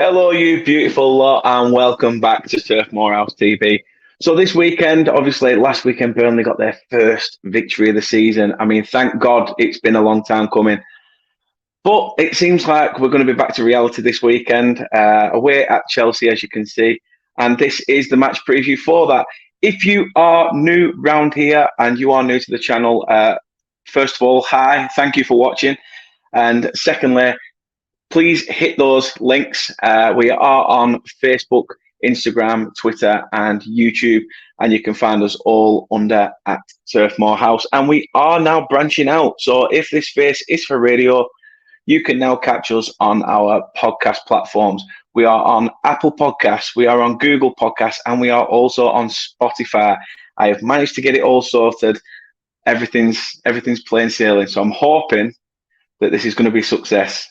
Hello, you beautiful lot, and welcome back to Turf Morehouse TV. So this weekend, obviously, last weekend, Burnley got their first victory of the season. I mean, thank God it's been a long time coming. But it seems like we're going to be back to reality this weekend, away at Chelsea, as you can see. And this is the match preview for that. If you are new round here and you are new to the channel, first of all, hi, thank you for watching. And secondly, please hit those links. We are on Facebook, Instagram, Twitter, and YouTube, and you can find us all under at Turf Morehouse. And we are now branching out. So if this space is for radio, you can now catch us on our podcast platforms. We are on Apple Podcasts, we are on Google Podcasts, and we are also on Spotify. I have managed to get it all sorted. Everything's plain sailing. So I'm hoping that this is going to be a success,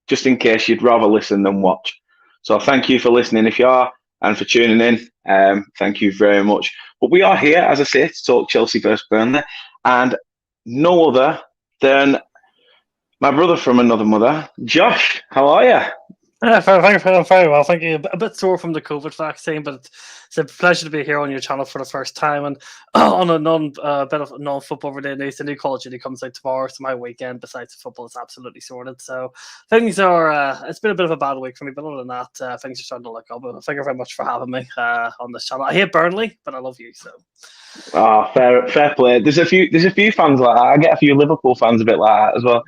just in case you'd rather listen than watch. So thank you for listening if you are, and for tuning in. Thank you very much. But we are here, as I say, to talk Chelsea versus Burnley, and no other than my brother from another mother, Josh. How are you? I'm very well, thank you. A bit sore from the COVID vaccine, but it's a pleasure to be here on your channel for the first time. And on a bit of non-football related news, the new Call of Duty comes out tomorrow, so my weekend besides football is absolutely sorted. So things are. It's been a bit of a bad week for me, but other than that, things are starting to look up. Thank you very much for having me on this channel. I hate Burnley, but I love you. So. Oh, fair play. There's a few fans like that. I get a few Liverpool fans a bit like that as well.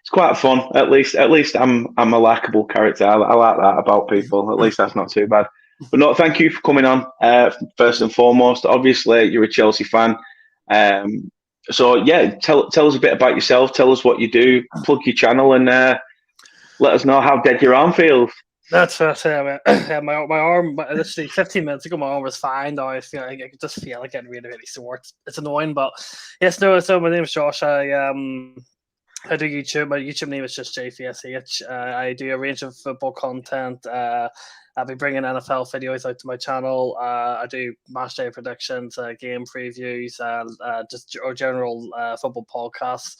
It's quite fun. At least I'm a likable character. I like that about people. At least that's not too bad. But no, thank you for coming on. First and foremost, obviously you're a Chelsea fan. So yeah, tell us a bit about yourself. Tell us what you do. Plug your channel and let us know how dead your arm feels. That's my arm. Literally 15 minutes ago, my arm was fine. Now I just feel like getting really, really sore. It's annoying, but yes, no. So my name is Josh. I do YouTube. My YouTube name is just JFSH. I do a range of football content. I'll be bringing NFL videos out to my channel. I do match day predictions, game previews, just general football podcasts.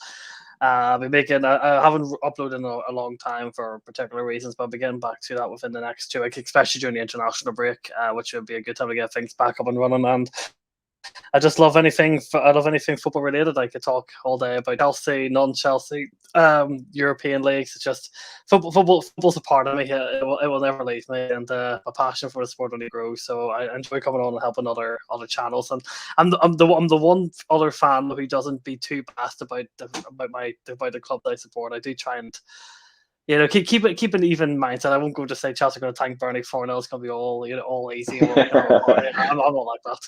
I'll be making. I haven't uploaded in a long time for particular reasons, but I'll be getting back to that within the next 2 weeks, especially during the international break, which would be a good time to get things back up and running. And I just love anything. I love anything football related. I could talk all day about Chelsea, non-Chelsea, European leagues. It's just football's a part of me. It will never leave me, and my passion for the sport only grows. So I enjoy coming on and helping other channels. And I'm the one other fan who doesn't be too biased about the club that I support. I do try and keep an even mindset. I won't go to say Chelsea are going to tank Burnley 4-0. It's going to be all easy. I'm not like that.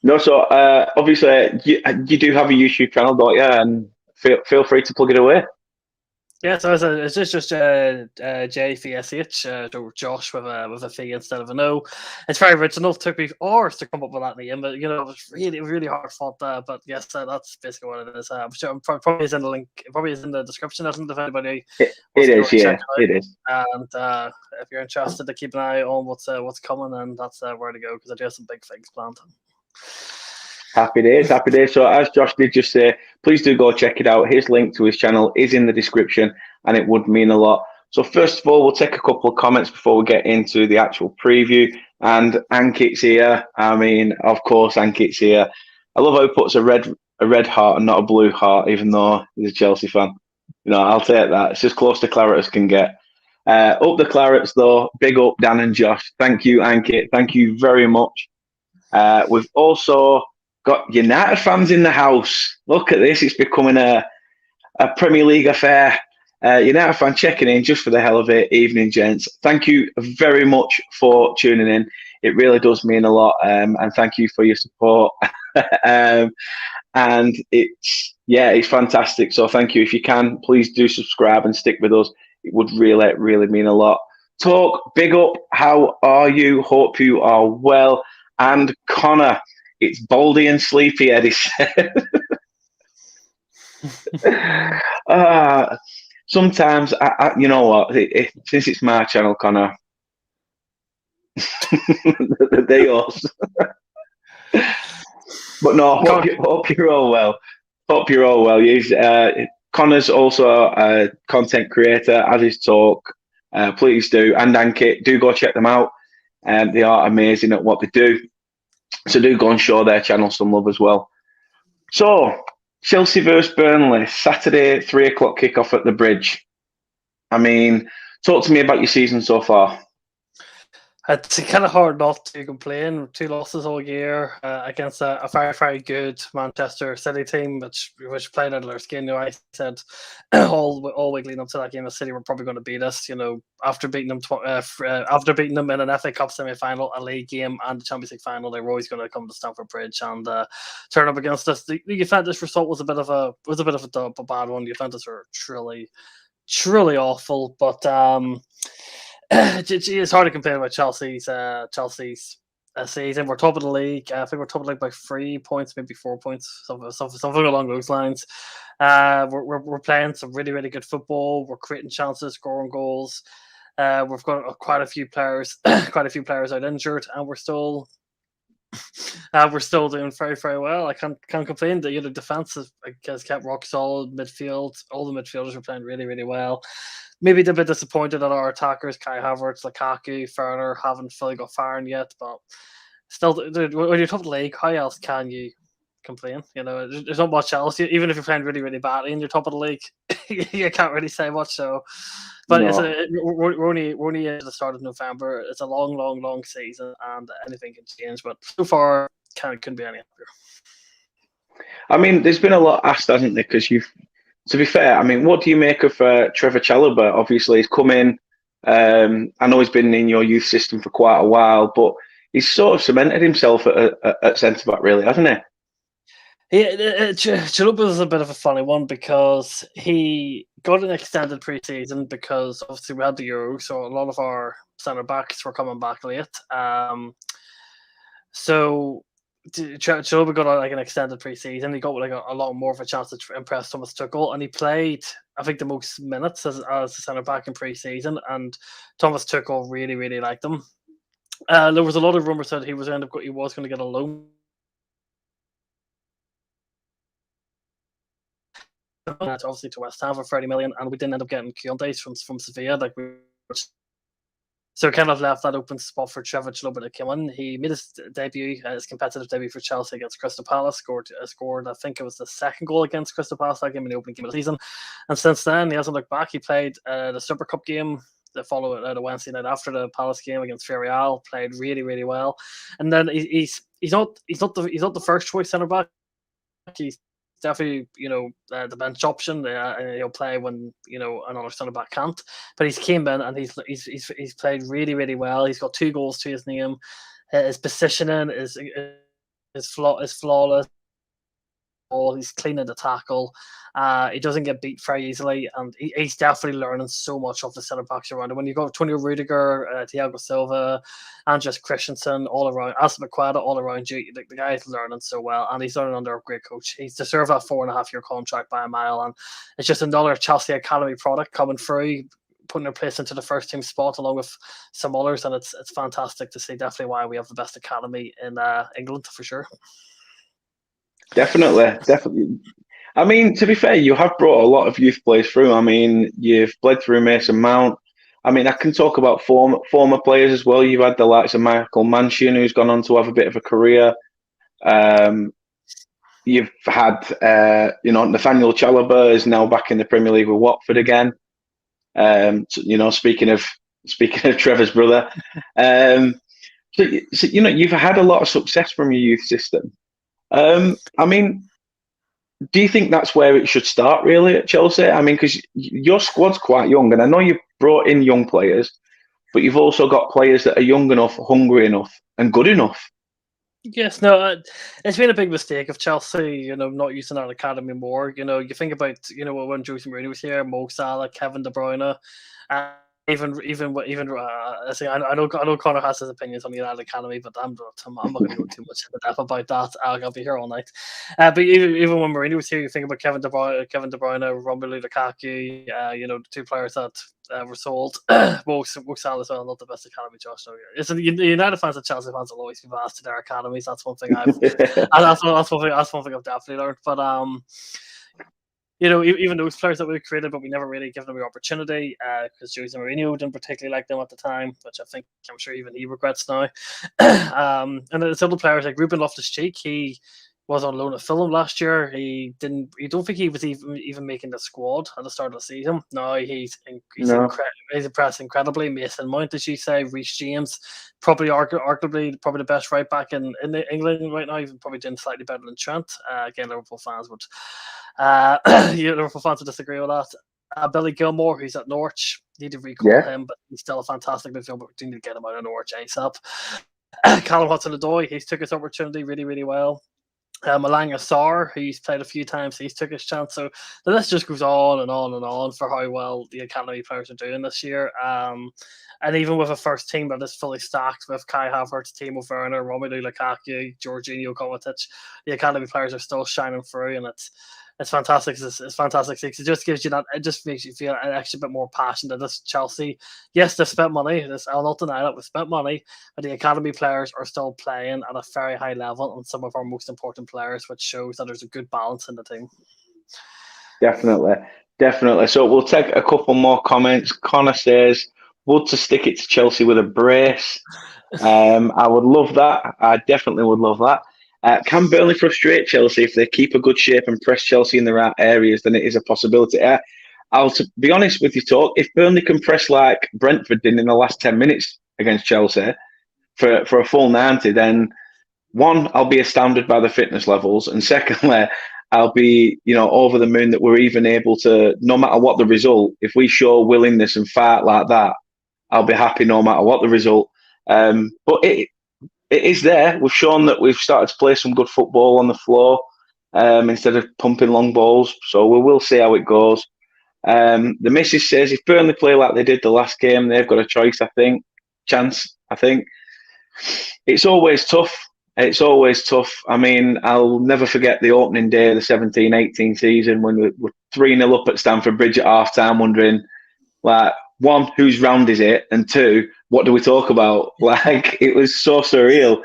No, so obviously you do have a YouTube channel, don't you? And feel free to plug it away. Yeah, so it's just JFSH, Josh with a fee instead of an O. It's very original. It took me hours to come up with that name, but it was really, really hard fought. But yes, that's basically what it is. I'm sure probably is in the link. Probably is in the description. Isn't it? If anybody, it is, yeah, it is. And if you're interested to keep an eye on what's coming, then that's where to go because I do have some big things planned. Happy days. So as Josh did just say, please do go check it out. His link to his channel is in the description, and it would mean a lot. So first of all, we'll take a couple of comments before we get into the actual preview. And Ankit's here. I mean, of course, Ankit's here. I love how he puts a red heart and not a blue heart, even though he's a Chelsea fan. I'll take that. It's as close to claret as can get. Up the clarets, though. Big up, Dan and Josh. Thank you, Ankit. Thank you very much. We've also got United fans in the house. Look at this. It's becoming a Premier League affair. United fan checking in just for the hell of it. Evening, gents. Thank you very much for tuning in. It really does mean a lot. And thank you for your support. And it's fantastic. So thank you. If you can, please do subscribe and stick with us. It would really, really mean a lot. Talk, big up. How are you? Hope you are well. And Connor, it's Baldy and Sleepyhead, he said. Sometimes, you know what? Since it's my channel, Connor, they're yours. But no, hope you're all well. Hope you're all well. Connor's also a content creator, as his talk. Please do, and Ankit, do go check them out. They are amazing at what they do. So do go and show their channel some love as well. So, Chelsea versus Burnley, Saturday, 3:00 kickoff at the Bridge. I mean, talk to me about your season so far. It's kind of hard not to complain. 2 losses all year against a very, very good Manchester City team, which played out of their skin. I said all week leading up to that game, City were probably going to beat us. After beating them, in an FA Cup semi-final, a league game, and the Champions League final, they were always going to come to Stamford Bridge and turn up against us. The Juventus result was a bit of a bad one. Juventus were truly awful, but it's hard to complain about Chelsea's season. We're top of the league. I think we're top of the league by 3 points, maybe 4 points, something along those lines. We're playing some really, really good football. We're creating chances, scoring goals. We've got quite a few players out injured, and we're still doing very, very well. I can't complain. The defense has kept rock solid. Midfield, all the midfielders are playing really, really well. Maybe a bit disappointed that our attackers, Kai Havertz, Lukaku, Ferner, haven't fully got firing yet. But still, dude, when you're top of the league, how else can you complain? There's not much else. Even if you're playing really, really badly and you're top of the league, you can't really say much. So, but no. We're only at the start of November. It's a long, long, long season, and anything can change. But so far, couldn't be any happier. I mean, there's been a lot asked, hasn't there? Because to be fair, I mean, what do you make of Trevor Chalobah? Obviously, he's come in. I know he's been in your youth system for quite a while, but he's sort of cemented himself at centre back, really, hasn't he? Yeah, Chalobah was a bit of a funny one because he got an extended pre-season because obviously we had the Euro, so a lot of our centre backs were coming back late. So Chalobah got an extended pre-season. He got a lot more of a chance to impress Thomas Tuchel, and he played, I think, the most minutes as a centre back in pre-season. And Thomas Tuchel really, really liked him. There was a lot of rumours that he was going to get a loan. Obviously to West Ham for 30 million, and we didn't end up getting Keontae from Sevilla. So kind of left that open spot for Trevor Chalobah to come in. He made his competitive debut for Chelsea against Crystal Palace, scored I think it was the second goal against Crystal Palace that game in the opening game of the season. And since then, he hasn't looked back. He played the Super Cup game that followed the Wednesday night after the Palace game against Villarreal, played really, really well. And then he's not the first choice centre back. He's definitely, the bench option. He'll play when another centre back can't. But he's came in and he's played really, really well. He's got 2 goals to his name. His positioning is flawless. He's clean in the tackle. He doesn't get beat very easily, and he's definitely learning so much off the centre backs around him. When you got Antonio Rudiger, Thiago Silva, Andres Christensen all around, Asa McQuaid all around you, the guy's learning so well, and he's learning under a great coach. He's deserved that 4.5-year contract by a mile, and it's just another Chelsea Academy product coming through, putting their place into the first team spot along with some others, and it's fantastic to see. Definitely why we have the best academy in England for sure. Definitely. I mean, to be fair, you have brought a lot of youth players through. I mean, you've bled through Mason Mount. I mean, I can talk about former players as well. You've had the likes of Michael Manchin, who's gone on to have a bit of a career. You've had, Nathaniel Chalobah is now back in the Premier League with Watford again. Speaking of Trevor's brother. So, you've had a lot of success from your youth system. I mean, do you think that's where it should start really at Chelsea? I mean, because your squad's quite young, and I know you've brought in young players, but you've also got players that are young enough, hungry enough, and good enough. Yes, no, it's been a big mistake of Chelsea, not using our academy more. You think about, when Jose Mourinho was here, Mo Salah, Kevin De Bruyne, even I know Connor has his opinions on the United Academy, but I'm not going to go too much into depth about that. I'll be here all night. But even when Mourinho was here, you think about Kevin De Bruyne, Romelu Lukaku, the 2 players that were sold. Mo Salah as well, not the best academy, Josh. So listen, the United fans and Chelsea fans will always be vast to their academies. That's one thing that's one thing I've definitely learned. But even those players that we created, but we never really give them the opportunity because Jose Mourinho didn't particularly like them at the time, which I'm sure even he regrets now. And then there's other players like Ruben Loftus-Cheek. He was on loan at Fulham last year. He didn't. You don't think he was even making the squad at the start of the season. No, he's impressed incredibly. Mason Mount, as you say, Reece James, arguably the best right back in England right now. Even probably doing slightly better than Trent. Again, Liverpool fans would Liverpool fans would disagrre with that. Billy Gilmore, who's at Norwich, need to recall him, but he's still a fantastic midfielder. We need to get him out of Norwich ASAP. Callum Hudson-Odoi, he's took his opportunity really, really well. Malanga Sarr, who's played a few times, he's took his chance. So the list just goes on and on and on for how well the academy players are doing this year. And even with a first team that is fully stacked with Kai Havertz, Timo Werner, Romelu Lukaku, Jorginho Kovacic, the academy players are still shining through, and it's fantastic. It's fantastic. It just gives you that. It just makes you feel an extra bit more passionate. That this Chelsea, yes, they've spent money. I'll not deny that we've spent money, but the academy players are still playing at a very high level, and some of our most important players, which shows that there's a good balance in the team. Definitely. So we'll take a couple more comments. Connor says, "Would to stick it to Chelsea with a brace." I would love that. I definitely would love that. Can Burnley frustrate Chelsea if they keep a good shape and press Chelsea in the right areas? Then it is a possibility. I'll to be honest with you, talk. If Burnley can press like Brentford did in the last 10 minutes against Chelsea for a full 90, then one, I'll be astounded by the fitness levels, and secondly, I'll be over the moon that we're even able to, no matter what the result, if we show willingness and fight like that, I'll be happy no matter what the result. But it is there. We've shown that we've started to play some good football on the floor instead of pumping long balls. So we will see how it goes. The missus says if Burnley play like they did the last game, they've got a chance. I think it's always tough. It's always tough. I mean, I'll never forget the opening day of the 17-18 season when we were 3-0 up at Stamford Bridge at half time, wondering, like, one, whose round is it? And two, what do we talk about? Like, it was so surreal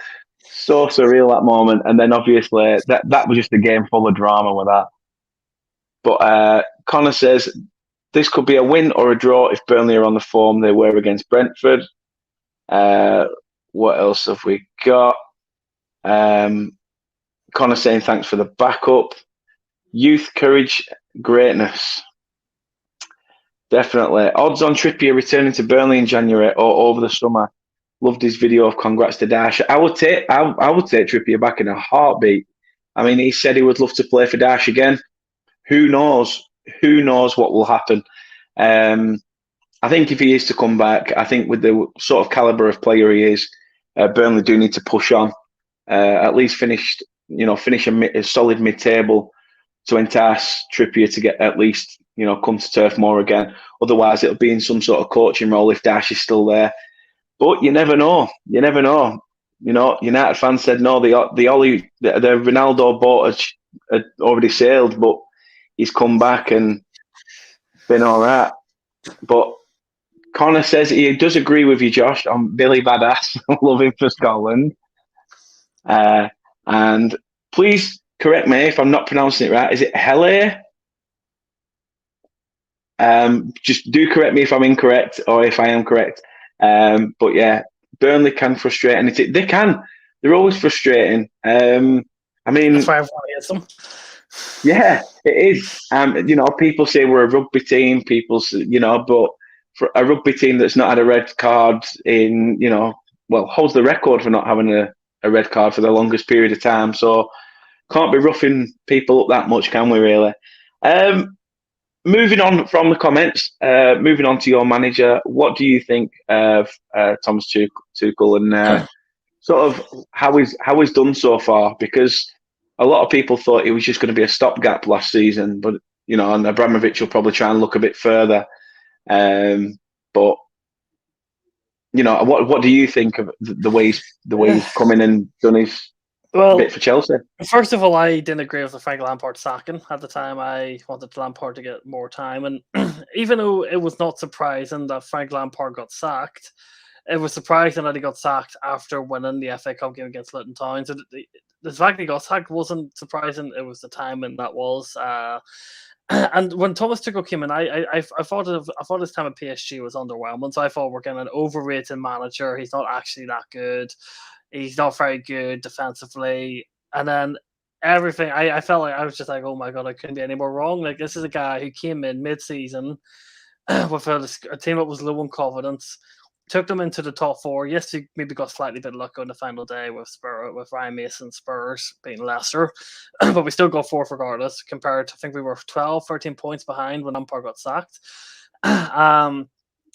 that moment. And then obviously that was just a game full of drama with that. But Connor says this could be a win or a draw if Burnley are on the form they were against Brentford. What else have we got? Connor saying thanks for the backup. Youth, courage, greatness. Definitely. Odds on Trippier returning to Burnley in January or over the summer. Loved his video of congrats to Dash. I would take Trippier back in a heartbeat. I mean, he said he would love to play for Dash again. Who knows? Who knows what will happen? I think if he is to come back, I think with the sort of calibre of player he is, Burnley do need to push on. At least finish a solid mid-table to entice Trippier to get at least, come to Turf Moor again. Otherwise, it'll be in some sort of coaching role if Dash is still there. But you never know. United fans said no. The Ronaldo boat had already sailed, but he's come back and been all right. But Connor says he does agree with you, Josh, on Billy Badass. Love him for Scotland. And please correct me if I'm not pronouncing it right. Is it Hele? Just do correct me if I'm incorrect or if I am correct. But yeah, Burnley can frustrate, and they can. They're always frustrating. I mean, that's why everyone hates them. Yeah, it is. People say we're a rugby team. But for a rugby team that's not had a red card holds the record for not having a red card for the longest period of time. So can't be roughing people up that much, can we? Really? Moving on from the comments, moving on to your manager, what do you think of Thomas Tuchel and sort of how he's done so far? Because a lot of people thought it was just going to be a stopgap last season, but and Abramovich will probably try and look a bit further. But what do you think of the way he's come in and done his bit for Chelsea? First of all, I didn't agree with the Frank Lampard sacking at the time. I wanted Lampard to get more time, and even though it was not surprising that Frank Lampard got sacked, it was surprising that he got sacked after winning the FA Cup game against Luton Town. So the fact that he got sacked wasn't surprising. It was the timing that was. And when Thomas Tuchel came in, I thought his time at PSG was underwhelming. So I thought we're getting an overrated manager. He's not actually that good. He's not very good defensively. And then everything, I felt like I was just like, oh my god, I couldn't be any more wrong. Like, this is a guy who came in mid-season with a team that was low in confidence, took them into the top four. Yes, he maybe got slightly bit lucky on the final day with Ryan Mason Spurs beating Leicester, but we still got fourth regardless. Compared to, I think we were 12, 13 points behind when Lampard got sacked.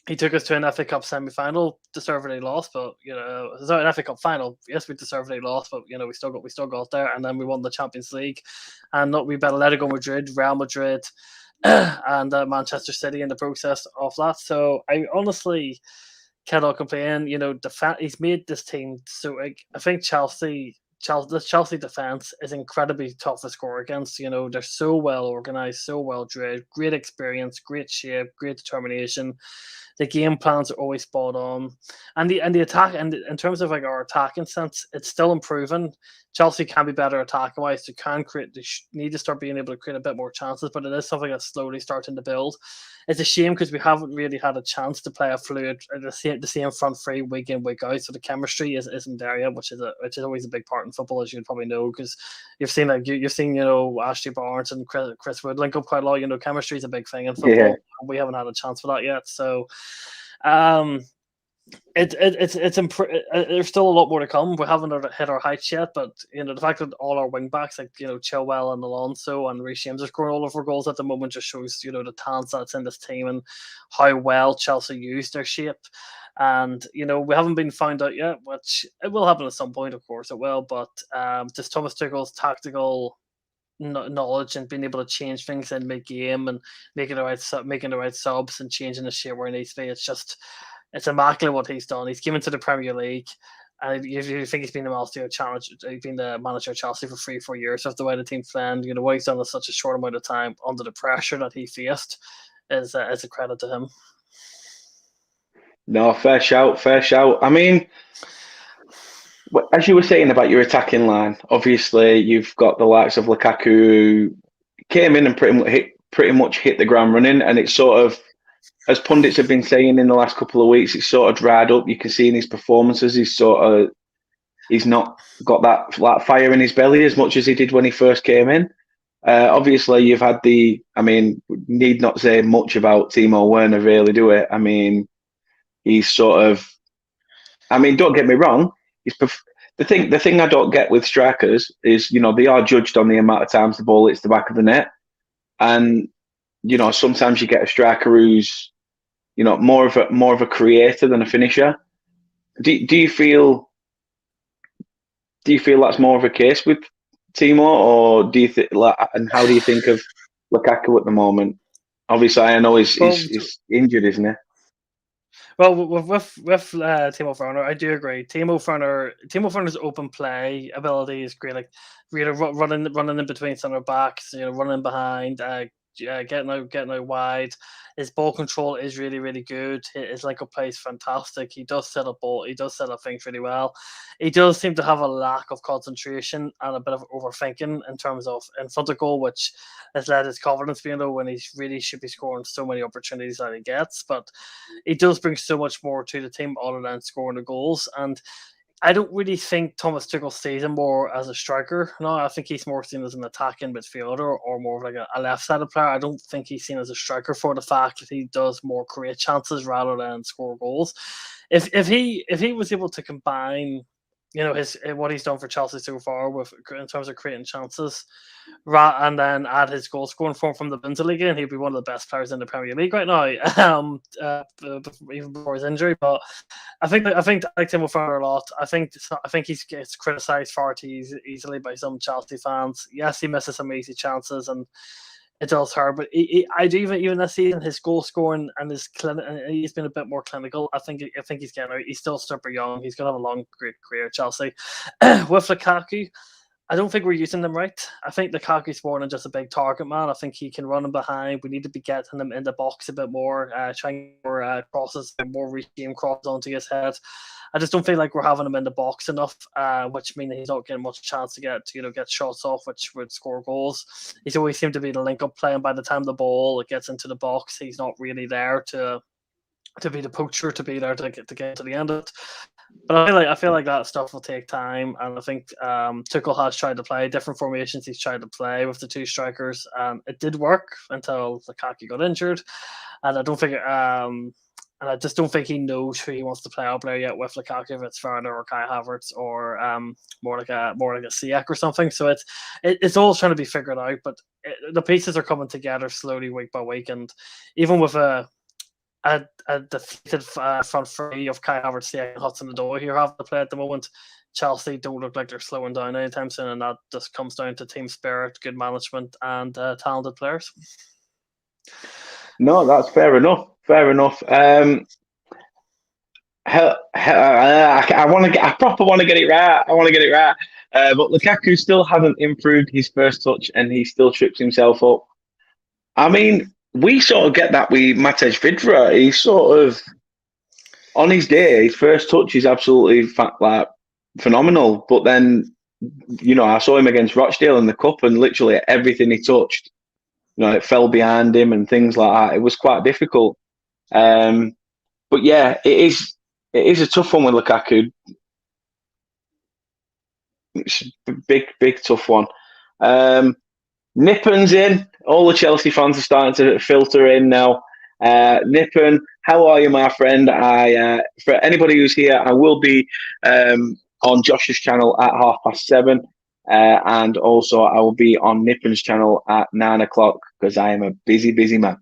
He took us to an FA Cup semi-final, deservedly lost, but sorry, an FA Cup final. Yes, we deservedly lost, but we still got there, and then we won the Champions League, and we beat Atletico Madrid, Real Madrid, and Manchester City in the process of that. So I honestly cannot complain. He's made this team so. I think the Chelsea defense is incredibly tough to score against. They're so well organized, so well drilled, great experience, great shape, great determination. The game plans are always spot on, and the attack, and in terms of our attacking sense, it's still improving. Chelsea can be better attacking wise. They can create. They need to start being able to create a bit more chances, but it is something that's slowly starting to build. It's a shame because we haven't really had a chance to play a fluid, the same front three week in week out. So the chemistry isn't there yet, which is always a big part in football, as you'd probably know, because you've seen Ashley Barnes and Chris Wood link up quite a lot. Chemistry is a big thing in football. Yeah. We haven't had a chance for that yet. So, there's still a lot more to come. We haven't hit our heights yet, but the fact that all our wing backs like Chilwell and Alonso and Reece James are scoring all of our goals at the moment just shows the talent that's in this team and how well Chelsea use their shape. And we haven't been found out yet, which it will happen at some point, of course it will. But just Thomas Tuchel's tactical knowledge and being able to change things in mid-game and making the right subs and changing the shape where it needs to be. It's immaculate what he's done. He's given to the Premier League, and you think he's been the manager of Chelsea for 3-4 years. Of the way the team's playing, what he's done in such a short amount of time under the pressure that he faced is a credit to him. No, fair shout. I mean, as you were saying about your attacking line, obviously you've got the likes of Lukaku who came in and pretty much hit the ground running, and it's sort of, as pundits have been saying in the last couple of weeks, it's sort of dried up. You can see in his performances, he's not got that fire in his belly as much as he did when he first came in. Obviously, you've had need not say much about Timo Werner, really, do it? I mean, he's don't get me wrong. The thing I don't get with strikers is, they are judged on the amount of times the ball hits the back of the net, and sometimes you get a striker who's more of a creator than a finisher. Do you feel that's more of a case with Timo, or do you think? And how do you think of Lukaku at the moment? Obviously, I know he's injured, isn't he? Well, with Timo Werner, I do agree. Timo Werner's open play ability is great. Like really running in between centre backs, running behind, getting out wide. His ball control is really, really good. His link-up play is fantastic. He does set up things really well. He does seem to have a lack of concentration and a bit of overthinking in terms of in front of goal, which has led his confidence being low when he really should be scoring so many opportunities that he gets. But he does bring so much more to the team other than scoring the goals. And I don't really think Thomas Tuchel sees him more as a striker. No, I think he's more seen as an attacking midfielder or more of like a left-sided player. I don't think he's seen as a striker for the fact that he does more create chances rather than score goals. If he was able to combine, what he's done for Chelsea so far in terms of creating chances, and then add his goal scoring form from the Bundesliga, and he'd be one of the best players in the Premier League right now, even before his injury. But I think I like Timo Werner a lot. I think he gets criticised far too easily by some Chelsea fans. Yes, he misses some easy chances, and it does hurt. But I do even this season, his goal scoring and he's been a bit more clinical. I think he's getting out. He's still super young. He's gonna have a long, great career at Chelsea. With Lukaku, I don't think we're using them right. I think Lukaku's more than just a big target man. I think he can run him behind. We need to be getting him in the box a bit more, trying more crosses, more regime crosses onto his head. I just don't feel like we're having him in the box enough, which means he's not getting much chance to get shots off, which would score goals. He's always seemed to be the link-up play, and by the time the ball gets into the box, he's not really there to be the poacher, to be there to get to the end of it. But I feel like that stuff will take time, and I think Tuchel has tried to play different formations. He's tried to play with the two strikers, and it did work until Lukaku got injured. And I just don't think he knows who he wants to play out there yet with Lukaku, if it's Werner or Kai Havertz or more like a Ziyech or something. So it's all trying to be figured out, but the pieces are coming together slowly week by week, and even with a defeated front three of Kai Havertz, Ziyech, and Hudson-Odoi who have to play at the moment, Chelsea don't look like they're slowing down anytime soon, and that just comes down to team spirit, good management, and talented players. No, that's fair enough. Fair enough. I proper want to get it right. I want to get it right. But Lukaku still hasn't improved his first touch, and he still trips himself up. I mean, we sort of get that with Matej Vydra. He's sort of, on his day, his first touch is absolutely phenomenal. But then, I saw him against Rochdale in the cup, and literally everything he touched, it fell behind him and things like that. It was quite difficult. But yeah, it is a tough one with Lukaku. It's a big tough one. Nippon's in. All the Chelsea fans are starting to filter in now. Nippon, how are you, my friend? For anybody who's here, I will be on Josh's channel at 7:30. And also I will be on Nippon's channel at 9 o'clock because I am a busy man.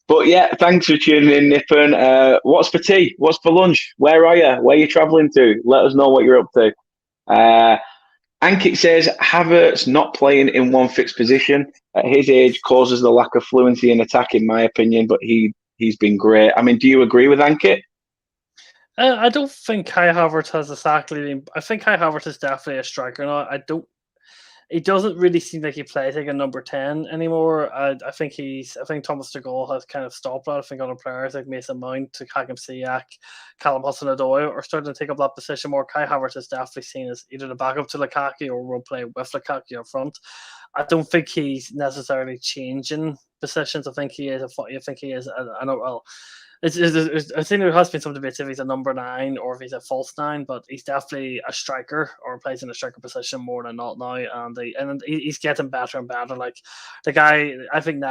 But yeah, thanks for tuning in, Nippon. What's for tea? What's for lunch? Where are you? Where are you travelling to? Let us know what you're up to. Ankit says, Havertz not playing in one fixed position at his age causes the lack of fluency in attack, in my opinion, but he's been great. I mean, do you agree with Ankit? I don't think Kai Havertz has exactly. I think Kai Havertz is definitely a striker now. He doesn't really seem like he plays like a number 10 anymore. I think Thomas Tuchel has kind of stopped that. I think other players like Mason Mount, Hakim Ziyech, Callum Hudson-Odoi are starting to take up that position more. Kai Havertz is definitely seen as either the backup to Lukaku or will play with Lukaku up front. I don't think he's necessarily changing positions. I think he is. I think there has been some debates if he's a number 9 or if he's a false 9, but he's definitely a striker or plays in a striker position more than not now, and he's getting better and better. Like the guy, I think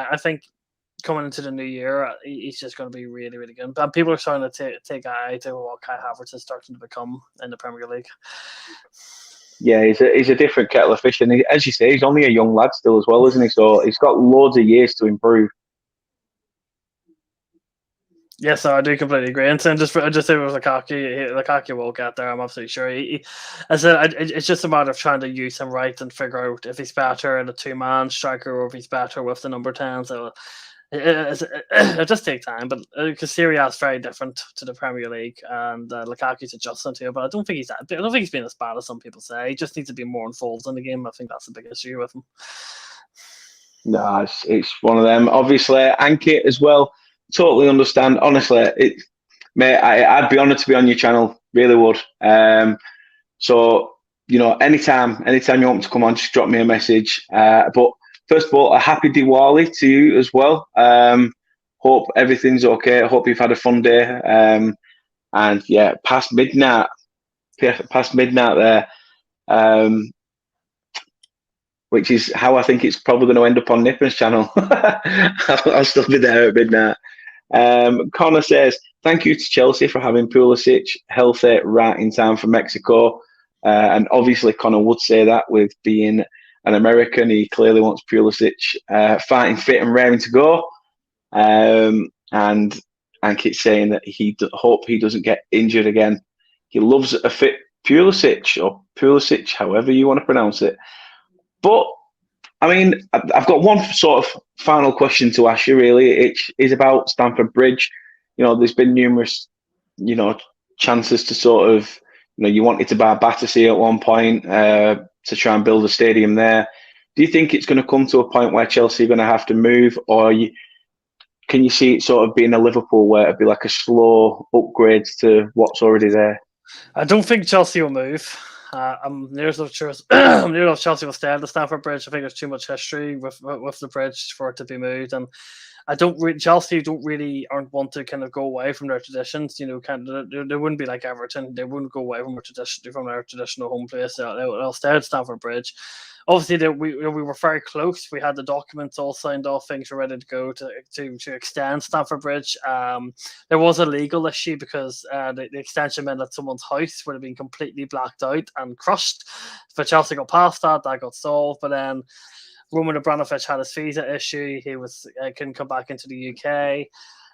coming into the new year, he's just going to be really, really good. But people are starting to take eye to what Kai Havertz is starting to become in the Premier League. Yeah, he's a different kettle of fish, and as you say, he's only a young lad still as well, isn't he? So he's got loads of years to improve. Yes, I do completely agree. And just say with Lukaku will get there. I'm absolutely sure. It's just a matter of trying to use him right and figure out if he's better in a 2-man striker or if he's better with the number 10. So it'll just take time. But because Serie A is very different to the Premier League, and Lukaku's adjusting to it. But I don't think he's been as bad as some people say. He just needs to be more involved in the game. I think that's the big issue with him. No, it's one of them. Obviously, Ankit as well. Totally understand. Honestly, mate, I'd be honoured to be on your channel. Really would. So anytime you want me to come on, just drop me a message. But first of all, a happy Diwali to you as well. Hope everything's okay. I hope you've had a fun day. And yeah, past midnight there. Which is how I think it's probably going to end up on Nippon's channel. I'll still be there at midnight. Connor says, thank you to Chelsea for having Pulisic healthy right in time for Mexico. And obviously Connor would say that with being an American. He clearly wants Pulisic fighting fit and raring to go. And Ankit's saying that he hope he doesn't get injured again. He loves a fit Pulisic, or Pulisic, however you want to pronounce it. But, I mean, I've got one sort of final question to ask you, really. It is about Stamford Bridge. There's been numerous, chances to sort of you wanted to buy Battersea at one point to try and build a stadium there. Do you think it's going to come to a point where Chelsea are going to have to move, or can you see it sort of being a Liverpool where it'd be like a slow upgrade to what's already there? I don't think Chelsea will move. I'm near enough sure I'm near enough Chelsea will stay at the Stamford Bridge. I think there's too much history with the bridge for it to be moved, and Chelsea aren't want to kind of go away from their traditions. They wouldn't be like Everton. They wouldn't go away from their traditional home place. They'll stay at Stamford Bridge. Obviously, we were very close. We had the documents all signed off. Things were ready to go to extend Stamford Bridge. There was a legal issue because the extension meant that someone's house would have been completely blacked out and crushed. But Chelsea got past that. That got solved. But then Roman Abramovich had his visa issue. He couldn't come back into the UK.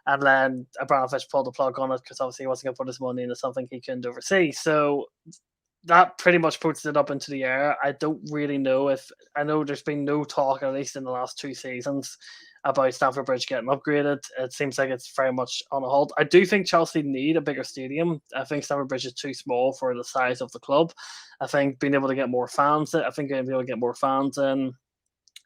And then Abramovich pulled the plug on it because obviously he wasn't going to put his money into something he couldn't oversee. So that pretty much puts it up into the air. I don't really know I know there's been no talk, at least in the last 2 seasons, about Stamford Bridge getting upgraded. It seems like it's very much on a hold. I do think Chelsea need a bigger stadium. I think Stamford Bridge is too small for the size of the club. I think being able to get more fans in,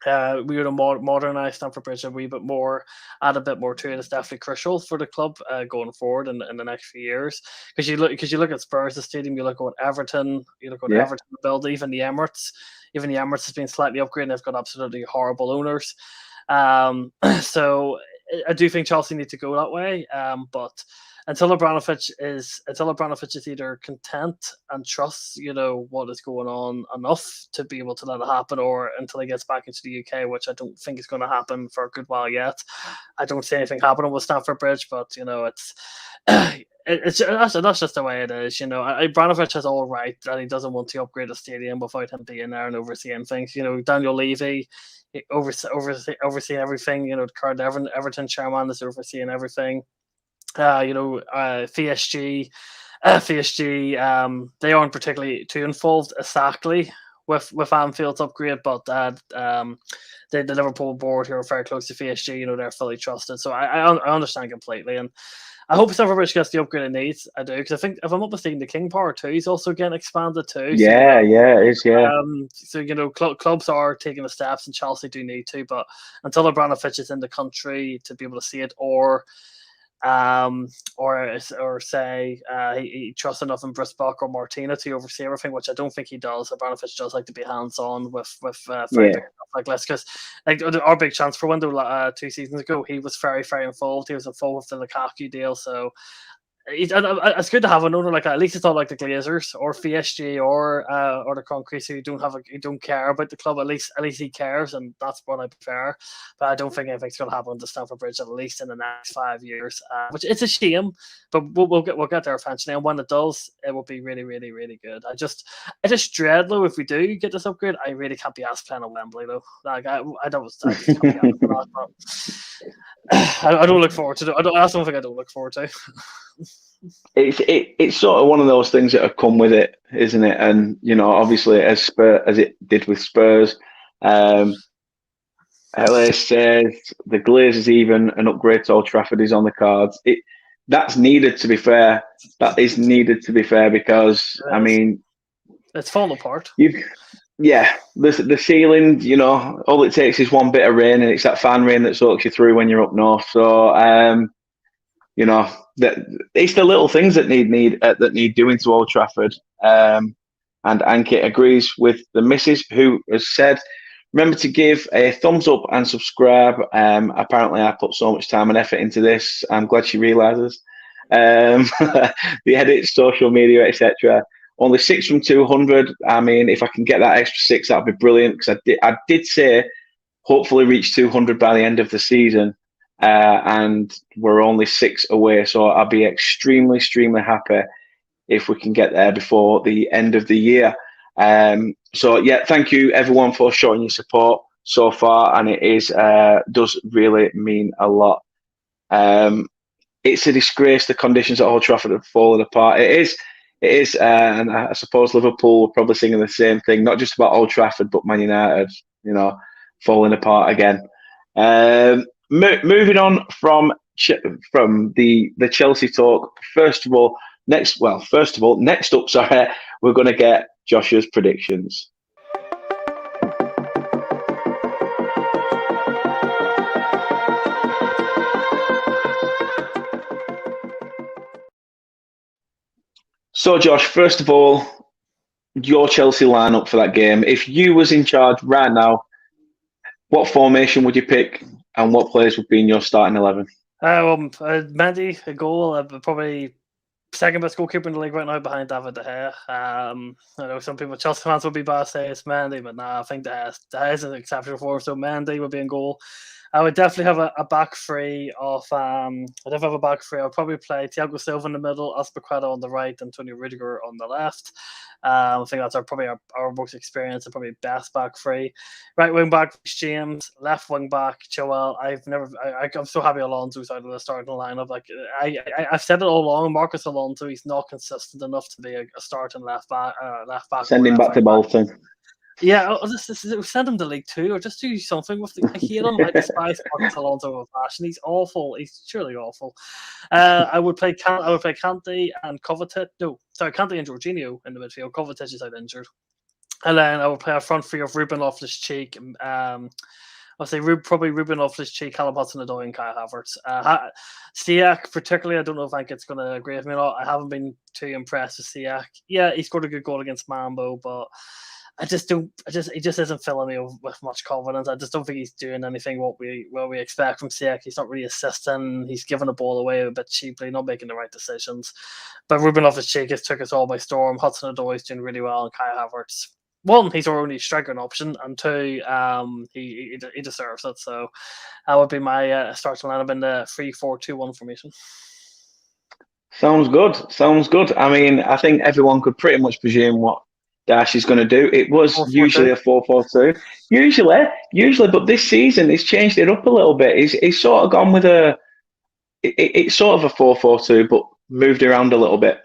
we would have modernise Stamford Bridge a wee bit more, add a bit more to it. Is definitely crucial for the club going forward in the next few years. Because you look at Spurs, the stadium, you look at Everton, Everton build, even the Emirates. Even the Emirates has been slightly upgraded. They've got absolutely horrible owners. So I do think Chelsea need to go that way. But until Abramovich is either content and trusts, what is going on enough to be able to let it happen, or until he gets back into the UK, which I don't think is going to happen for a good while yet. I don't see anything happening with Stamford Bridge, but that's just the way it is. Abramovich is all right that he doesn't want to upgrade the stadium without him being there and overseeing things. Daniel Levy overseeing everything. The current Everton chairman is overseeing everything. PSG, they aren't particularly too involved exactly with Anfield's upgrade, but the Liverpool board, who are very close to PSG, they're fully trusted. So I understand completely, and I hope Stamford Bridge gets the upgrade it needs. I do, because I think, if I'm not mistaken, the King Power 2 is also getting expanded too. Yeah, it is. Yeah. So clubs are taking the steps, and Chelsea do need to, but until Abramovich is in the country to be able to see it, or say he trusts enough in Brisbane or Martina to oversee everything, which I don't think he does. Abramovich does like to be hands-on with big stuff like this, because our big transfer window 2 seasons ago, he was very, very involved. He was involved with the Lukaku deal, so it's good to have an owner like that. At least it's not like the Glazers or PSG or the Concrete, who don't care about the club. At least he cares, and that's what I prefer. But I don't think anything's going to happen to Stamford Bridge, at least in the next 5 years, which it's a shame. But we'll get there eventually, and when it does, it will be really, really, really good. I just dread, though, if we do get this upgrade, I really can't be asked playing at Wembley, though. Like I just can't be asked for that. But I don't look forward to it. That's something I don't look forward to. It's sort of one of those things that have come with it, isn't it? And obviously, as it did with Spurs, LA says the Glazers, even an upgrade to Old Trafford is on the cards. That's needed, to be fair. That is needed, to be fair, because I mean, it's falling apart. The ceiling, all it takes is one bit of rain, and it's that fan rain that soaks you through when you're up north. So, that it's the little things that need doing to Old Trafford. And Ankit agrees with the missus, who has said, remember to give a thumbs up and subscribe. Apparently I put so much time and effort into this. I'm glad she realises. The edits, social media, etc. Only 6 from 200. I mean, if I can get that extra 6, that'd be brilliant, because I did say hopefully reach 200 by the end of the season. And we're only 6 away, so I'll be extremely, extremely happy if we can get there before the end of the year. So yeah, thank you everyone for showing your support so far, and it does really mean a lot. It's a disgrace the conditions at Old Trafford have fallen apart. It is, and I suppose Liverpool were probably singing the same thing, not just about Old Trafford, but Man United, falling apart again. Moving on from the Chelsea talk, first of all, First of all, next up, sorry, we're going to get Josh's predictions. So, Josh, first of all, your Chelsea lineup for that game. If you was in charge right now, what formation would you pick, and what players would be in your starting 11? Mendy, a goal, probably second best goalkeeper in the league right now behind David De Gea. I know some people, Chelsea fans, would be bad to say it's Mendy, but I think De Gea is an exceptional form, so Mendy would be in goal. I would definitely have a back three of. I'd have a back three. I'd probably play Thiago Silva in the middle, Azpilicueta on the right, Antonio Rudiger on the left. I think that's probably our most experienced and probably best back three. Right wing back James, left wing back Joel. I'm so happy Alonso's out of the starting lineup. Like I've said it all along. Marcus Alonso, he's not consistent enough to be a starting left back. Send him back to Bolton. Yeah, send him to League Two or just do something with I hate him. I despise Marcus Alonso with passion. He's awful. He's truly awful. I would play Kante and Kovacic. No, sorry, Kante and Jorginho in the midfield. Kovacic is out injured. And then I would play a front three of Ruben Loftus-Cheek. I'll say probably Ruben Loftus-Cheek, Callum Hudson-Odoi, and Kai Havertz. Siak, particularly, I don't know if Ankit's going to agree with me or not. I haven't been too impressed with Siak. Yeah, he scored a good goal against Mambo, but he just isn't filling me with much confidence. I just don't think he's doing anything what we expect from Siak. He's not really assisting. He's giving the ball away a bit cheaply, not making the right decisions. But Ruben Loftus-Cheek has took us all by storm. Hudson-Odoi is doing really well, and Kai Havertz. One, he's our only striker option, and two, he deserves it. So that would be my starting lineup in the 3-4-2-1 formation. Sounds good. I mean, I think everyone could pretty much presume what Dash is going to do. It was 4-4-2. Usually a 4-4-2. Usually, but this season he's changed it up a little bit. He's sort of gone with it's sort of a 4-4-2, but moved around a little bit.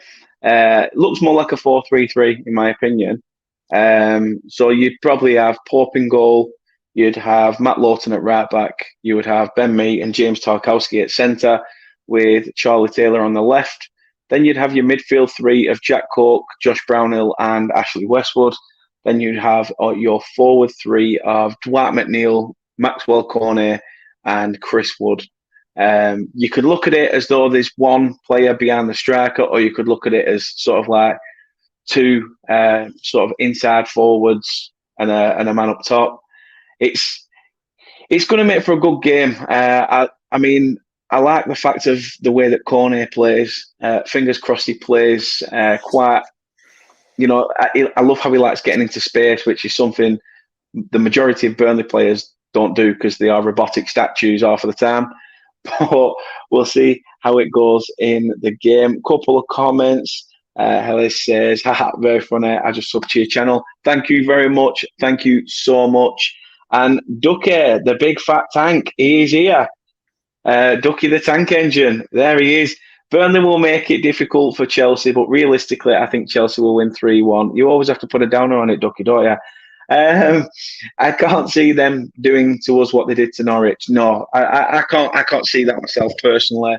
Looks more like a 4-3-3 in my opinion. So you'd probably have Pope in goal. You'd have Matt Lawton at right back. You would have Ben Mee and James Tarkowski at centre, with Charlie Taylor on the left. Then you'd have your midfield three of Jack Cork, Josh Brownhill, and Ashley Westwood. Then you'd have your forward three of Dwight McNeil, Maxwell Cornet, and Chris Wood. You could look at it as though there's one player behind the striker, or you could look at it as sort of like two sort of inside forwards and a man up top. It's going to make for a good game. I mean, I like the fact of the way that Cornet plays. Fingers crossed he plays quite. I love how he likes getting into space, which is something the majority of Burnley players don't do because they are robotic statues half of the time. But we'll see how it goes in the game. Couple of comments. Helen says, haha, very funny. I just subbed to your channel. Thank you very much. Thank you so much. And Ducky, the big fat tank, he is here. Ducky the tank engine, there he is. Burnley will make it difficult for Chelsea, but realistically, I think Chelsea will win 3-1. You always have to put a downer on it, Ducky, don't you? I can't see them doing to us what they did to Norwich. No, I can't see that myself personally.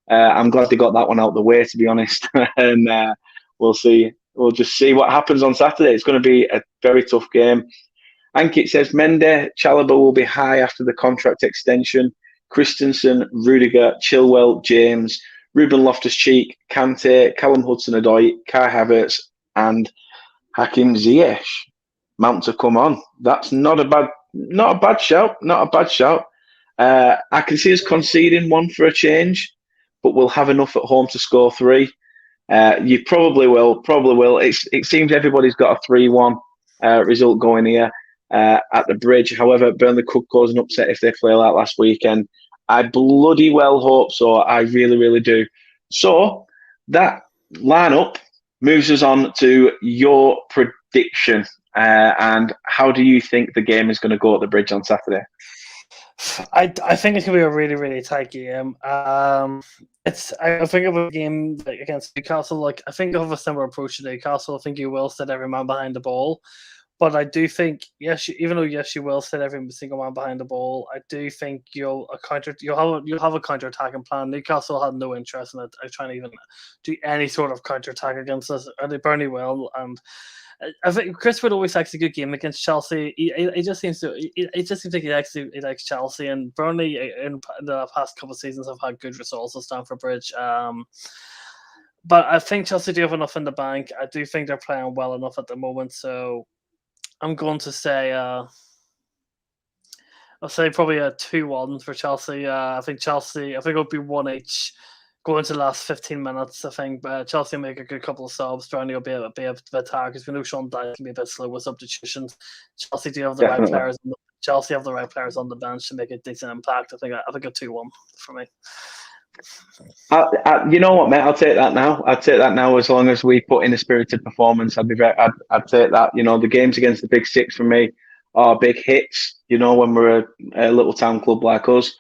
I'm glad they got that one out the way, to be honest. And we'll see. We'll just see what happens on Saturday. It's going to be a very tough game. Ankit says Mendy, Chalobah will be high after the contract extension. Christensen, Rudiger, Chilwell, James, Ruben Loftus-Cheek, Kante, Callum Hudson-Odoi, Kai Havertz, and Hakim Ziyech. Mount to come on. That's not a bad shout. Not a bad shout. I can see us conceding one for a change, but we'll have enough at home to score 3. You probably will. It seems everybody's got a 3-1 result going here at the Bridge. However, Burnley could cause an upset if they play like last weekend. I bloody well hope so. I really, really do. So that lineup moves us on to your prediction. And how do you think the game is going to go at the Bridge on Saturday? I think it's going to be a really, really tight game. I think of a game against Newcastle. I think of a similar approach to Newcastle. I think you will set every man behind the ball, But I do think, even though you will sit every single man behind the ball, I do think you'll have a counter attacking plan. Newcastle had no interest in it. I trying to even do any sort of counter attack against us. And Burnley will, and I think Chris Wood always likes a good game against Chelsea. He just seems to. It just seems like he likes Chelsea, and Burnley in the past couple of seasons have had good results at Stamford Bridge. But I think Chelsea do have enough in the bank. I do think they're playing well enough at the moment, so I'm going to say I'll say probably a 2-1 for Chelsea. I think it'll be 1 each going to the last 15 minutes. I think Chelsea will make a good couple of subs. Burnley will be able to attack because we know Sean Dyche can be a bit slow with substitutions. Chelsea do have the right players. Chelsea have the right players on the bench to make a decent impact. I think a 2-1 for me. You know what, mate? I'll take that now. I'd take that now as long as we put in a spirited performance. I'd take that. You know, the games against the big six for me are big hits. You know, when we're a little town club like us.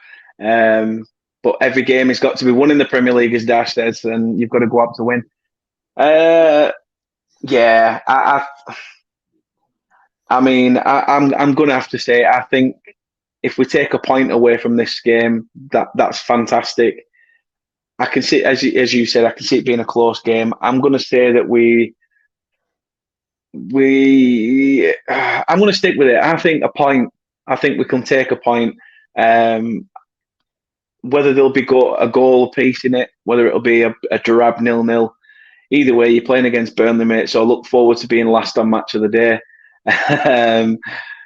But every game has got to be won in the Premier League, as Dash says, and you've got to go up to win. Yeah, I mean, I'm going to have to say, I think if we take a point away from this game, that's fantastic. I can see, as you said, I can see it being a close game. I'm going to say that I'm going to stick with it. I think a point. I think we can take a point. Whether there'll be a goal apiece in it, whether it'll be a drab 0-0. Either way, you're playing against Burnley, mate. So I look forward to being last on match of the day,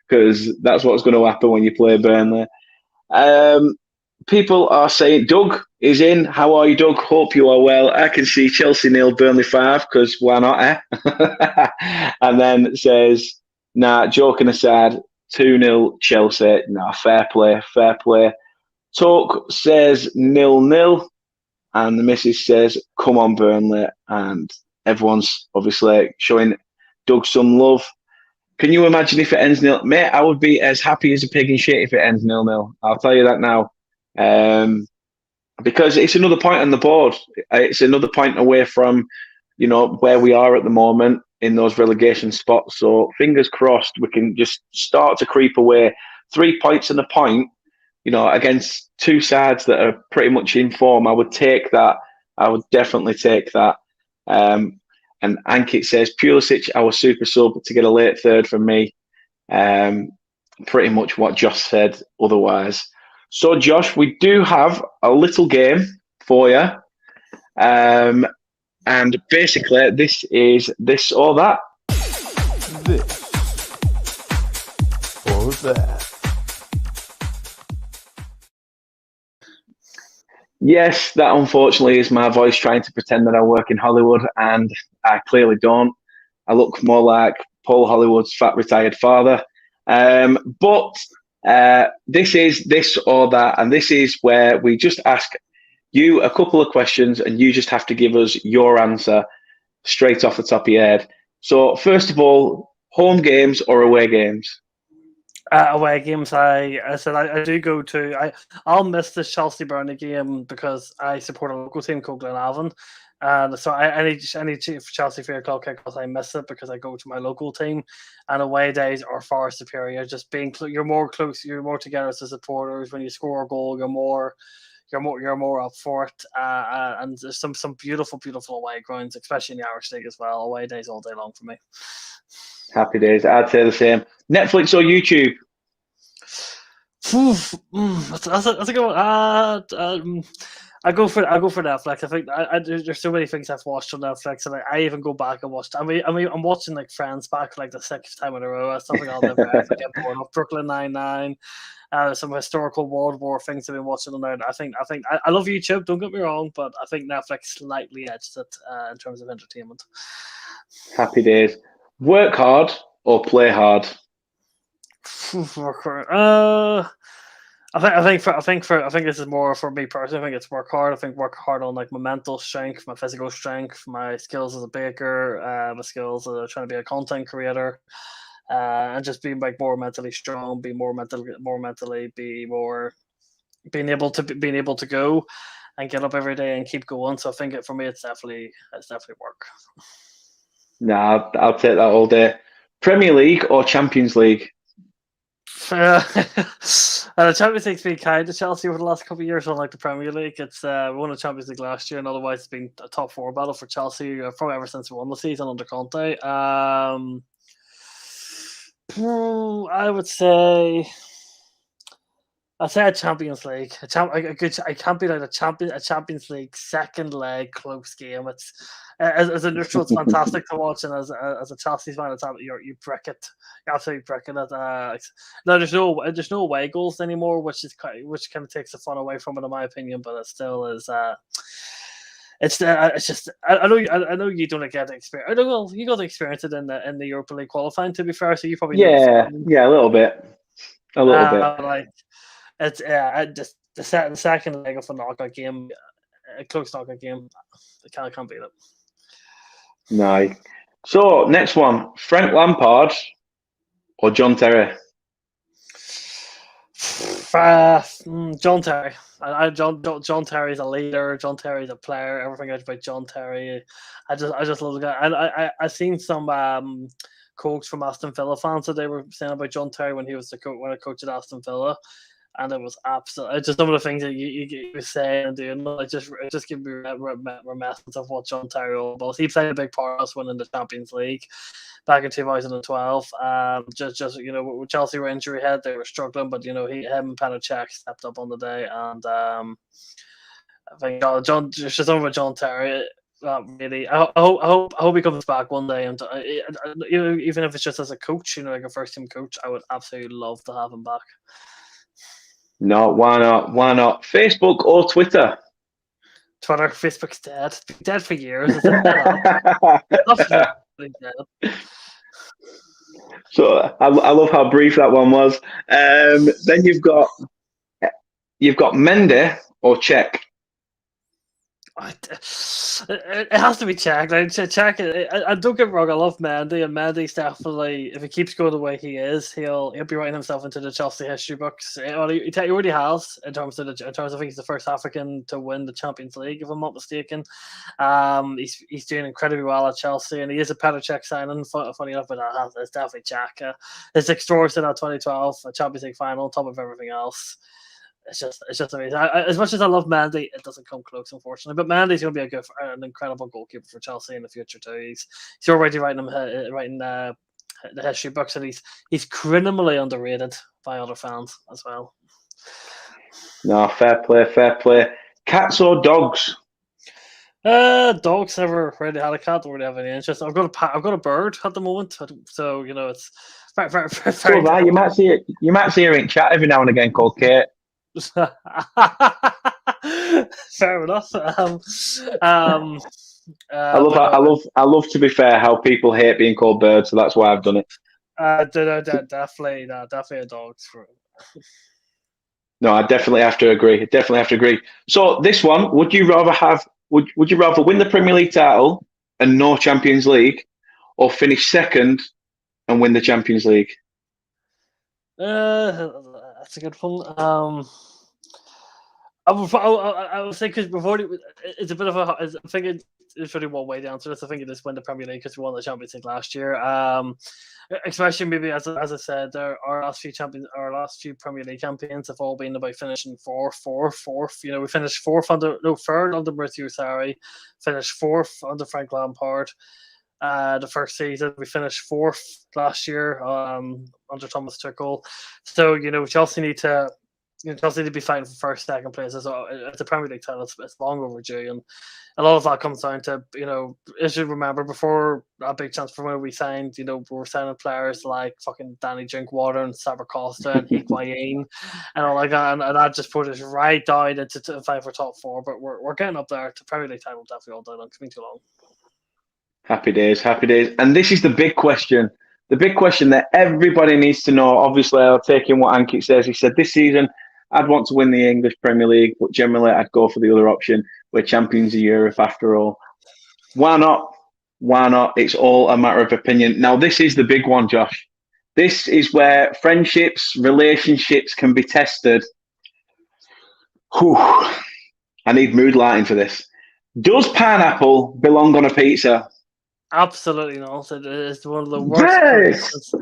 because that's what's going to happen when you play Burnley. People are saying Doug is in. How are you, Doug? Hope you are well. I can see Chelsea 0, Burnley 5, because why not, eh? And then it says, nah, joking aside, 2-0 Chelsea. Nah, fair play. Talk says 0-0, and the missus says, come on, Burnley. And everyone's obviously showing Doug some love. Can you imagine if it ends 0? Mate, I would be as happy as a pig in shit if it ends 0-0. I'll tell you that now. Because it's another point on the board. It's another point away from, you know, where we are at the moment in those relegation spots. So fingers crossed we can just start to creep away. 3 points and a point, you know, against two sides that are pretty much in form. I would take that. I would definitely take that. And Ankit says, Pulisic, our super sub, to get a late third from me. Pretty much what Josh said otherwise. So, Josh, we do have a little game for you. And basically, this is this or that. This or that. Yes, that unfortunately is my voice trying to pretend that I work in Hollywood, and I clearly don't. I look more like Paul Hollywood's fat retired father. But this is this or that, and this is where we just ask you a couple of questions, and you just have to give us your answer straight off the top of your head. So, first of all, home games or away games? Away games, I said I do go to. I'll miss this Chelsea Burnley game because I support a local team called Glenavon, and so any Chelsea 3 o'clock kickoffs I miss it because I go to my local team, and away days are far superior. Just being you're more close, you're more together as the supporters. When you score a goal, you're more up for it, and there's some beautiful away grounds, especially in the Irish League as well. Away days all day long for me. Happy days. I'd say the same. Netflix or YouTube? That's a good one. I go for Netflix. I think there's so many things I've watched on Netflix, and I even go back and watch. I'm watching like Friends back like the 6th time in a row. That's something I'll never ever get bored of. Brooklyn Nine-Nine. Some historical World War things I've been watching on there. I love YouTube. Don't get me wrong, but I think Netflix slightly edged it in terms of entertainment. Happy days. Work hard or play hard? I think this is more for me personally. I think it's work hard. I think work hard on like my mental strength, my physical strength, my skills as a baker, my skills as trying to be a content creator, and just being like more mentally strong, being able to go and get up every day and keep going. So I think for me, it's definitely work. Nah, I'll take that all day. Premier League or Champions League? The Champions League's been kind to Chelsea over the last couple of years, unlike the Premier League. It's we won the Champions League last year, and otherwise it's been a top four battle for Chelsea probably ever since we won the season under Conte. I would say. I'd say a Champions League. It can't be like a Champions League second leg close game. It's as a neutral, it's fantastic to watch, and as a Chelsea fan, you brick it, you absolutely bricking it. No, there's no away goals anymore, which kind of takes the fun away from it, in my opinion. But it still is. It's just I know you don't get the experience. You got to experience it in the Europa League qualifying. To be fair, so you probably know a little bit, like. It's just the second leg of a knockout game, a close knockout game. I can't beat it. No. So next one, Frank Lampard or John Terry? John Terry. John Terry's a leader. John Terry's a player. Everything about John Terry. I just love the guy. I've seen some quotes from Aston Villa fans that they were saying about John Terry when he was when I coached at Aston Villa. And it was absolutely just some of the things that you were saying and doing. It just gave me remembrance of what John Terry was. He played a big part of us winning the Champions League back in 2012. With Chelsea were injury head, they were struggling, but him and Panachek stepped up on the day, and I think John. There's just something with John Terry. Really, I hope he comes back one day, and even if it's just as a coach, like a first team coach, I would absolutely love to have him back. No, why not? Why not? Facebook or Twitter? Twitter. Facebook's dead. It's been dead for years. So I love how brief that one was. Then you've got Mendy or Cech. It has to be Cech. Like, Cech. I don't get me wrong. I love Mendy, and Mendy's definitely, if he keeps going the way he is, he'll be writing himself into the Chelsea history books. He already has in terms of I think he's the first African to win the Champions League, if I'm not mistaken. He's doing incredibly well at Chelsea, and he is a Petr signing. Funny enough, but it's definitely Cech. His 6 scores in that 2012 Champions League final, on top of everything else. It's just amazing. As much as I love Mendy, it doesn't come close, unfortunately. But Mendy's going to be an incredible goalkeeper for Chelsea in the future too. He's already writing the history books, and he's criminally underrated by other fans as well. No, fair play. Cats or dogs? Dogs. Never really had a cat. Don't really have any interest. I've got a bird at the moment, so it's very, very, very. So that you might see her in chat every now and again called Kate. Fair enough. I love to be fair how people hate being called birds, so that's why I've done it. Definitely a dog. No, I definitely have to agree. So this one, would you rather win the Premier League title and no Champions League, or finish second and win the Champions League? That's a good one. I would say because before it's a bit of a. I think it's really one way to answer this. I think it is win the Premier League because we won the Champions League last year. Especially maybe as I said, our last few Premier League campaigns have all been about finishing fourth. We finished third under Maurizio Sarri, finished fourth under Frank Lampard. The first season we finished fourth last year under Thomas Tuchel. So Chelsea need to be fighting for first, second place. It's a Premier League title. It's long overdue, and a lot of that comes down to as you remember before that big transfer when we signed. We were signing players like fucking Danny Drinkwater and Sabra Costa and Higuain and all like that, and that just put us right down into fight for top 4. But we're getting up there. The Premier League title definitely all down. It's been too long. Happy days. And this is the big question that everybody needs to know. Obviously, I'll take in what Ankit says. He said this season, I'd want to win the English Premier League, but generally I'd go for the other option. We're champions of Europe after all. Why not? It's all a matter of opinion. Now, this is the big one, Josh. This is where friendships, relationships can be tested. Whew. I need mood lighting for this. Does pineapple belong on a pizza? Absolutely not. It's one of the worst Yes, creations.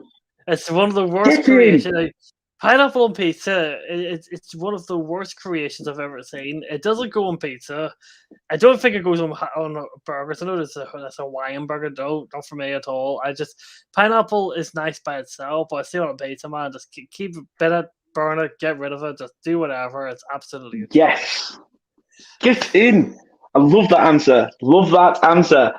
It's one of the worst get in. creations. Like, pineapple on pizza, it's one of the worst creations I've ever seen. It doesn't go on pizza. I don't think it goes on burgers. I know that's a Hawaiian burger. Not for me at all. Pineapple is nice by itself, but I see on a pizza, man. Just keep it, bin it, burn it, get rid of it, just do whatever. It's absolutely Yes, get in. I love that answer. Love that answer.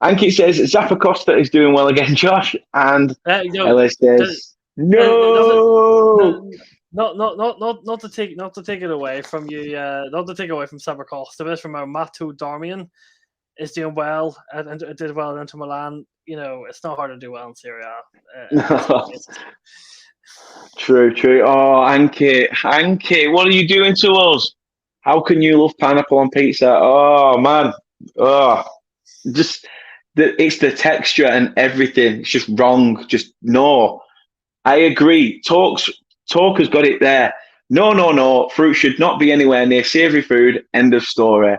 Anki says Zappa Costa is doing well again, Josh, and no, Ellis says nothing. no. No, not to take it away from you. Not to take away from Saber Costa, but from our Matteo Darmian is doing well and did well at Inter Milan. You know, it's not hard to do well in Serie A. True. Oh, Anki, what are you doing to us? How can you love pineapple on pizza? Oh man, oh, just it's the texture and everything. It's just wrong. Just no. I agree. Talker's got it there. No. Fruit should not be anywhere near savoury food. End of story.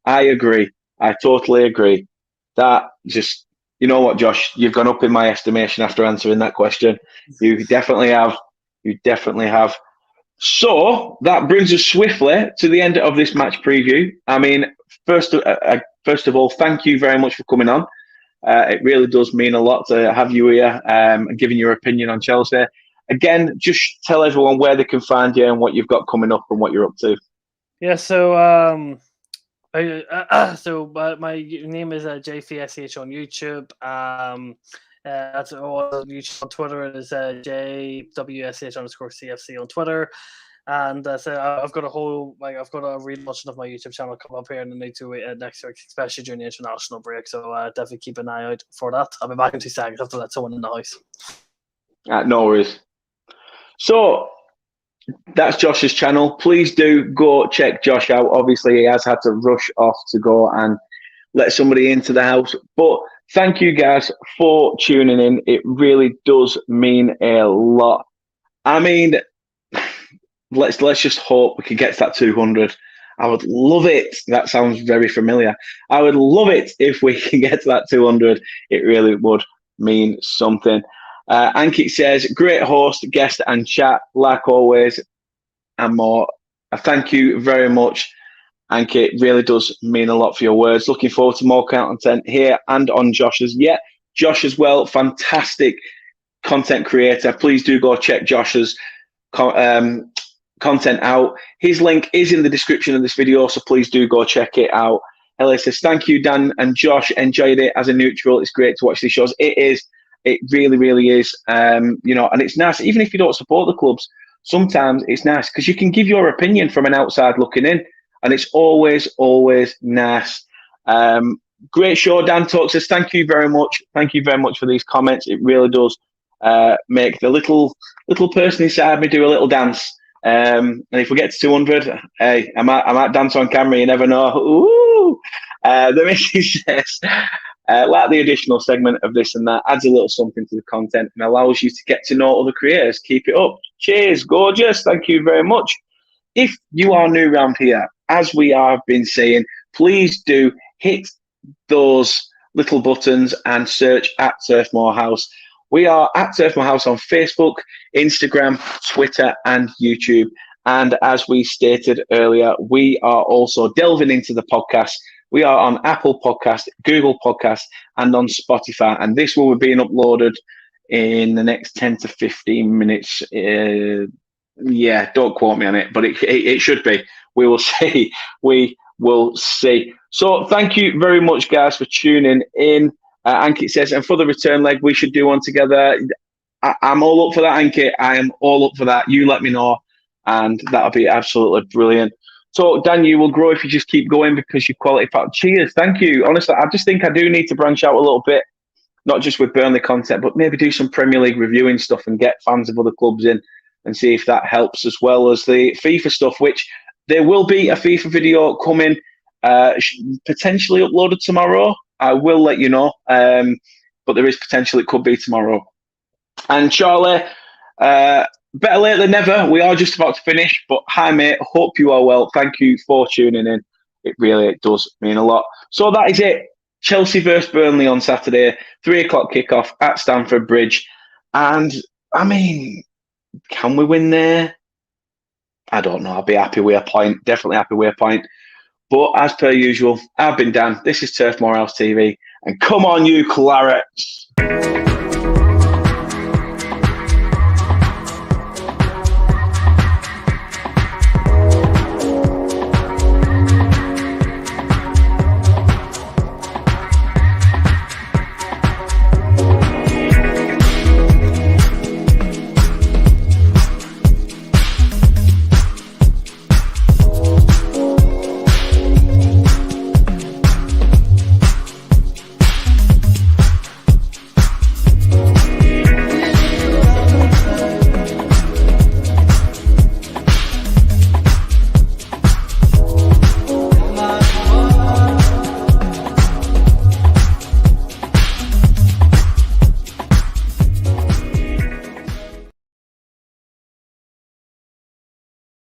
I agree. I totally agree. That just, you know what, Josh? You've gone up in my estimation after answering that question. You definitely have. You definitely have. So that brings us swiftly to the end of this match preview. I mean, first of all, thank you very much for coming on. It really does mean a lot to have you here and giving your opinion on Chelsea. Again, just tell everyone where they can find you and what you've got coming up and what you're up to. Yeah, so my name is JFSH on YouTube. That's on YouTube. On Twitter it is JWSH_CFC on Twitter. And so I've got a relaunching of my YouTube channel come up here in the next week, especially during the international break. So definitely keep an eye out for that. I'll be back in 2 seconds. I have to let someone in the house. No worries. So that's Josh's channel. Please do go check Josh out. Obviously, he has had to rush off to go and let somebody into the house. But thank you guys for tuning in. It really does mean a lot. I mean, let's just hope we can get to that 200. I would love it. That sounds very familiar. I would love it if we can get to that 200. It really would mean something. Ankit says, great host, guest and chat, like always, and more. Thank you very much, Ankit. It really does mean a lot for your words. Looking forward to more content here and on Josh's. Yeah, Josh as well, fantastic content creator. Please do go check Josh's content out. His link is in the description of this video, so please do go check it out. Ellie says, thank you, Dan and Josh. Enjoyed it as a neutral. It's great to watch these shows. It is. It really, really is. And it's nice. Even if you don't support the clubs, sometimes it's nice because you can give your opinion from an outside looking in. And it's always, always nice. Great show, Dan Talk says, thank you very much. Thank you very much for these comments. It really does make the little person inside me do a little dance. And if we get to 200, hey, I might dance on camera. You never know. Ooh. The message says, like the additional segment of this and that, adds a little something to the content and allows you to get to know other creators. Keep it up. Cheers, gorgeous. Thank you very much. If you are new around here, as we have been saying, please do hit those little buttons and search at Turfmoor House. We are at Turfmoor House on Facebook, Instagram, Twitter, and YouTube. And as we stated earlier, we are also delving into the podcast. We are on Apple Podcast, Google Podcast, and on Spotify. And this will be being uploaded in the next 10 to 15 minutes. Yeah, don't quote me on it, but it should be. We will see. We will see. So thank you very much, guys, for tuning in. Ankit says, and for the return leg, we should do one together. I'm all up for that, Ankit. I am all up for that. You let me know, and that'll be absolutely brilliant. So, Dan, you will grow if you just keep going because you're quality part. Cheers. Thank you. Honestly, I just think I do need to branch out a little bit, not just with Burnley content, but maybe do some Premier League reviewing stuff and get fans of other clubs in and see if that helps, as well as the FIFA stuff, which there will be a FIFA video coming, potentially uploaded tomorrow. I will let you know, but there is potential it could be tomorrow. And Charlie, better late than never. We are just about to finish, but hi, mate. Hope you are well. Thank you for tuning in. It really does mean a lot. So that is it. Chelsea versus Burnley on Saturday, 3:00 kickoff at Stamford Bridge. And I mean, can we win there? I don't know. I'll be happy with a point. Definitely happy with a point. But as per usual, I've been Dan. This is Turf Morehouse TV. And come on, you Clarets.